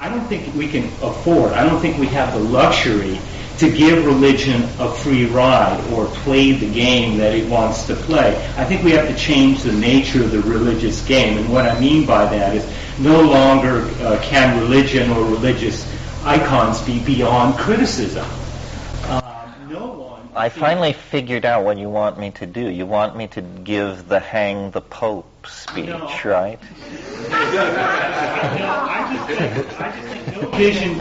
I don't think we can afford, I don't think we have the luxury to give religion a free ride or play the game that it wants to play. I think we have to change the nature of the religious game. And what I mean by that is no longer can religion or religious icons be beyond criticism. I finally figured out what you want me to do. You want me to give the hang the Pope speech, right? I just think no vision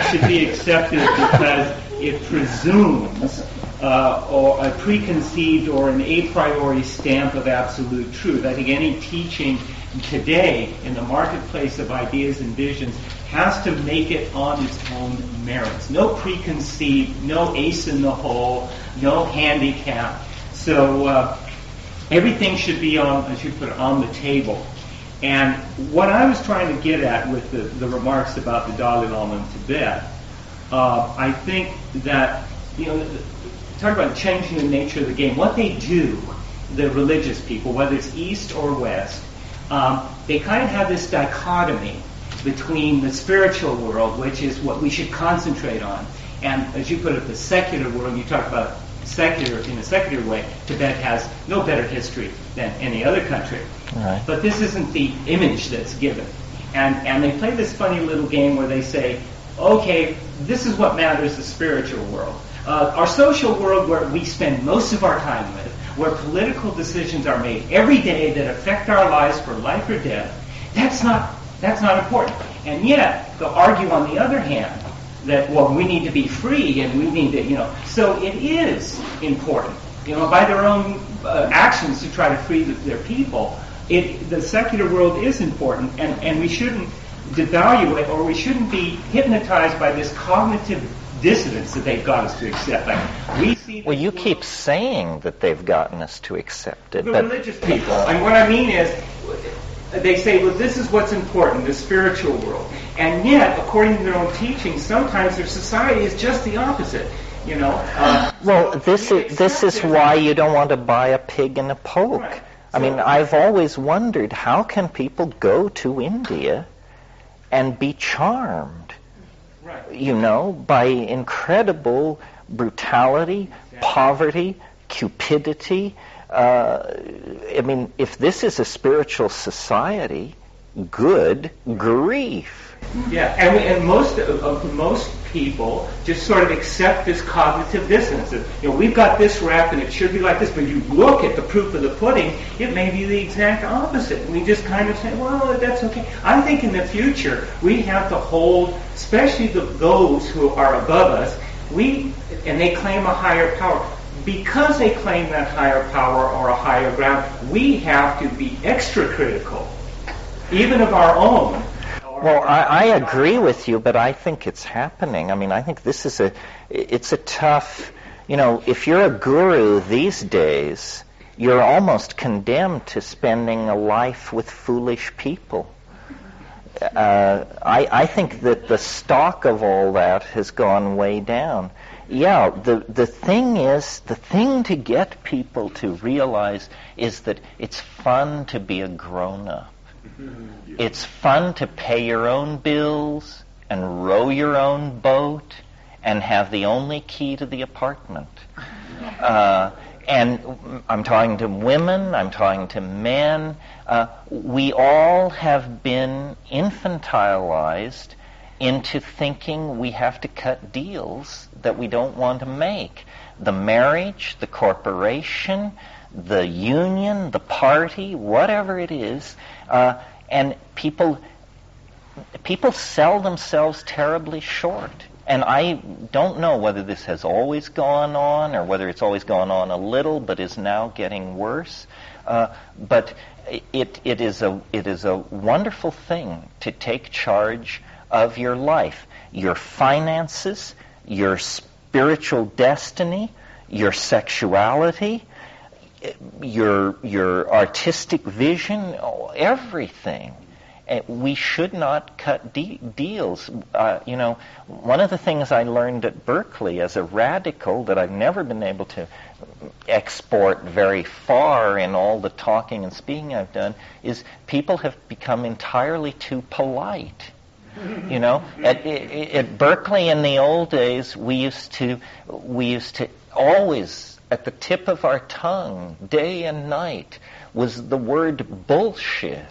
should be accepted because it presumes or a preconceived or an a priori stamp of absolute truth. I think any teaching today in the marketplace of ideas and visions has to make it on its own merits. No preconceived, no ace in the hole, no handicap. So everything should be on, as you put it, on the table. And what I was trying to get at with the remarks about the Dalai Lama in Tibet, I think that, talk about changing the nature of the game. What they do, the religious people, whether it's East or West, they kind of have this dichotomy between the spiritual world, which is what we should concentrate on, and, as you put it, the secular world. You talk about secular in a secular way. Tibet has no better history than any other country. Right. But this isn't the image that's given. And they play this funny little game where they say, okay, this is what matters, the spiritual world. Our social world, where we spend most of our time with, where political decisions are made every day that affect our lives for life or death, that's not important. And yet, they'll argue on the other hand that, well, we need to be free and we need to, so it is important, by their own actions to try to free their people. The secular world is important, and we shouldn't devalue it, or we shouldn't be hypnotized by this cognitive dissonance that they've got us to accept. Well, you keep saying that they've gotten us to accept it. The religious people. And what I mean is, they say, well, this is what's important, the spiritual world. And yet, according to their own teaching, sometimes their society is just the opposite. Well, this is why you don't want to buy a pig in a poke. Right. I mean, I've always wondered, how can people go to India and be charmed, by incredible brutality, poverty, cupidity? I mean, if this is a spiritual society, good grief. Yeah, and most people just sort of accept this cognitive dissonance. We've got this rap and it should be like this, but you look at the proof of the pudding, it may be the exact opposite. And we just kind of say, well, that's okay. I think in the future we have to hold, especially those who are above us, and they claim a higher power. Because they claim that higher power or a higher ground, we have to be extra critical, even of our own. Well, I agree with you, but I think it's happening. I mean, I think this is it's a tough, if you're a guru these days, you're almost condemned to spending a life with foolish people. I think that the stock of all that has gone way down. Yeah, the thing to get people to realize is that it's fun to be a grown-up. It's fun to pay your own bills and row your own boat and have the only key to the apartment. And I'm talking to women, I'm talking to men. We all have been infantilized into thinking we have to cut deals that we don't want to make. The marriage, the corporation, the union, the party, whatever it is, and people sell themselves terribly short. And I don't know whether this has always gone on or whether it's always gone on a little but is now getting worse. But it is a wonderful thing to take charge of your life, your finances, your spiritual destiny, your sexuality, your artistic vision, everything. We should not cut deals. One of the things I learned at Berkeley as a radical that I've never been able to export very far in all the talking and speaking I've done is people have become entirely too polite. You know, at Berkeley in the old days, we used to always, at the tip of our tongue, day and night, was the word bullshit.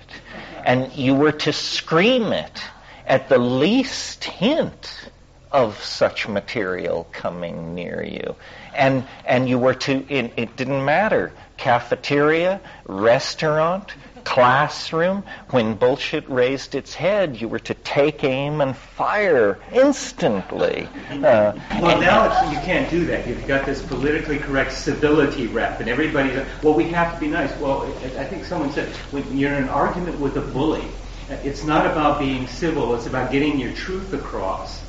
And you were to scream it at the least hint of such material coming near you. And you were to, it didn't matter, cafeteria, restaurant, classroom, when bullshit raised its head, you were to take aim and fire instantly. Well, now you can't do that. You've got this politically correct civility rep, and everybody's like, well, we have to be nice. Well, I think someone said, when you're in an argument with a bully, it's not about being civil, it's about getting your truth across.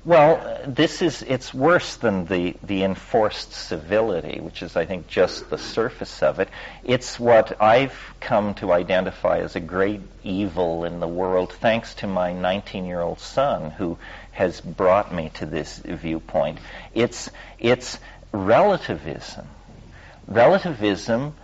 Well, it's worse than the enforced civility, which is, I think, just the surface of it. It's what I've come to identify as a great evil in the world, thanks to my 19-year-old son, who has brought me to this viewpoint. It's relativism. Relativism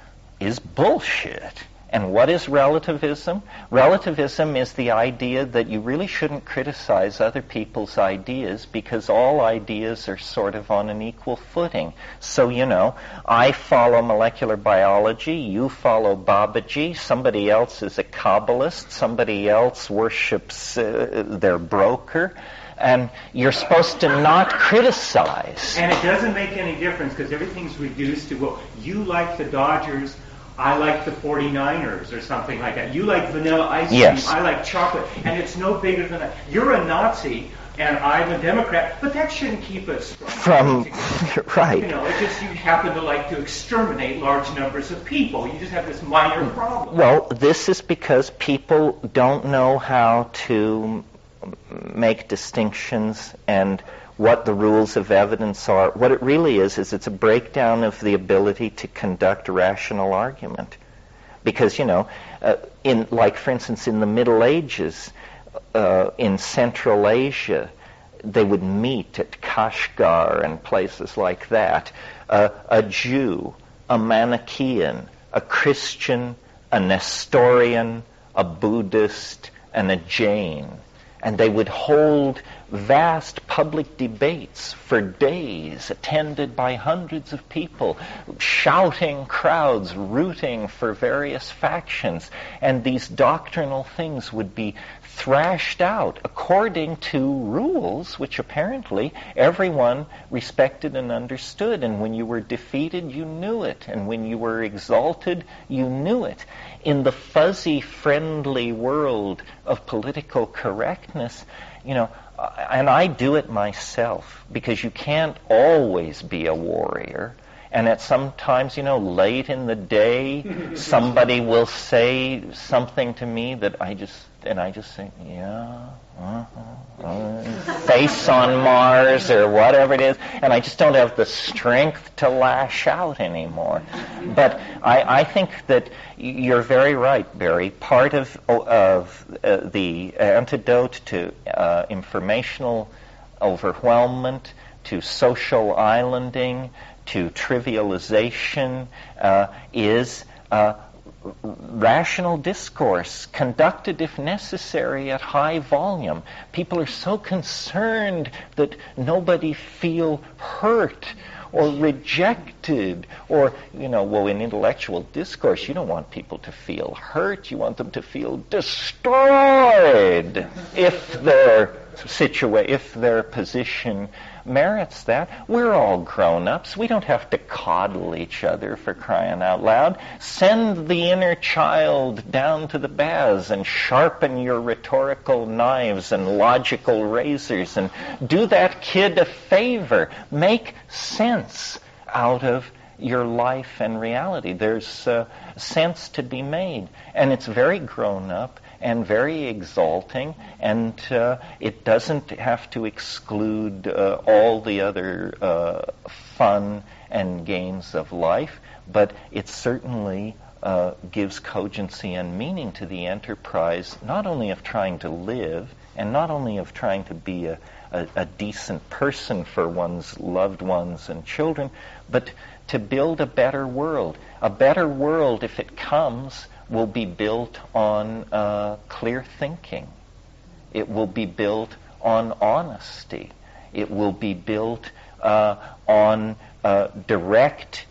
is bullshit. And what is relativism? Relativism is the idea that you really shouldn't criticize other people's ideas because all ideas are sort of on an equal footing. So, you know, I follow molecular biology, you follow Babaji, somebody else is a Kabbalist, somebody else worships their broker, and you're supposed to not criticize. And it doesn't make any difference because everything's reduced to, well, you like the Dodgers, I like the 49ers or something like that. You like vanilla ice cream, yes. I like chocolate. And it's no bigger than that. You're a Nazi and I'm a Democrat, but that shouldn't keep us from right. You know, it's just you happen to like to exterminate large numbers of people. You just have this minor problem. Well, this is because people don't know how to make distinctions and what the rules of evidence are. What it really is it's a breakdown of the ability to conduct rational argument. Because, you know, for instance, in the Middle Ages, in Central Asia, they would meet at Kashgar and places like that. A Jew, a Manichaean, a Christian, a Nestorian, a Buddhist, and a Jain. And they would hold vast public debates for days, attended by hundreds of people, shouting crowds, rooting for various factions. And these doctrinal things would be thrashed out according to rules which apparently everyone respected and understood. And when you were defeated, you knew it. And when you were exalted, you knew it. In the fuzzy, friendly world of political correctness, you know, and I do it myself, because you can't always be a warrior. And at sometimes, you know, late in the day, somebody will say something to me that I just say, yeah, face on Mars or whatever it is, and I just don't have the strength to lash out anymore. But I think that you're very right, Barry. Part of the antidote to informational overwhelmment, to social islanding, to trivialization is rational discourse, conducted if necessary at high volume. People are so concerned that nobody feel hurt or rejected, or, you know, well, in intellectual discourse, you don't want people to feel hurt. You want them to feel destroyed if their position merits that. We're all grown-ups. We don't have to coddle each other, for crying out loud. Send the inner child down to the baths and sharpen your rhetorical knives and logical razors and do that kid a favor. Make sense out of your life and reality. There's sense to be made, and it's very grown-up and very exalting, and it doesn't have to exclude all the other fun and games of life, but it certainly gives cogency and meaning to the enterprise, not only of trying to live, and not only of trying to be a decent person for one's loved ones and children, but to build a better world. A better world, if it comes, will be built on clear thinking. It will be built on honesty. It will be built on direct,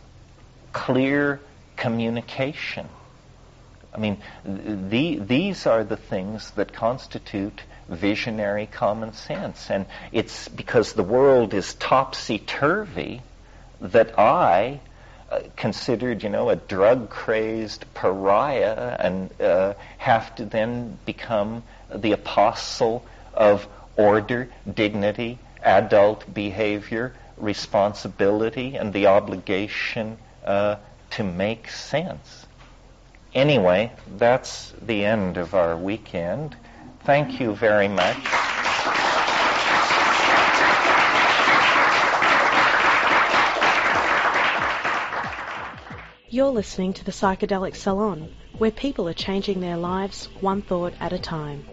clear communication. I mean, these are the things that constitute visionary common sense. And it's because the world is topsy-turvy that I considered, a drug-crazed pariah and have to then become the apostle of order, dignity, adult behavior, responsibility, and the obligation to make sense. Anyway, that's the end of our weekend. Thank you very much. You're listening to the Psychedelic Salon, where people are changing their lives one thought at a time.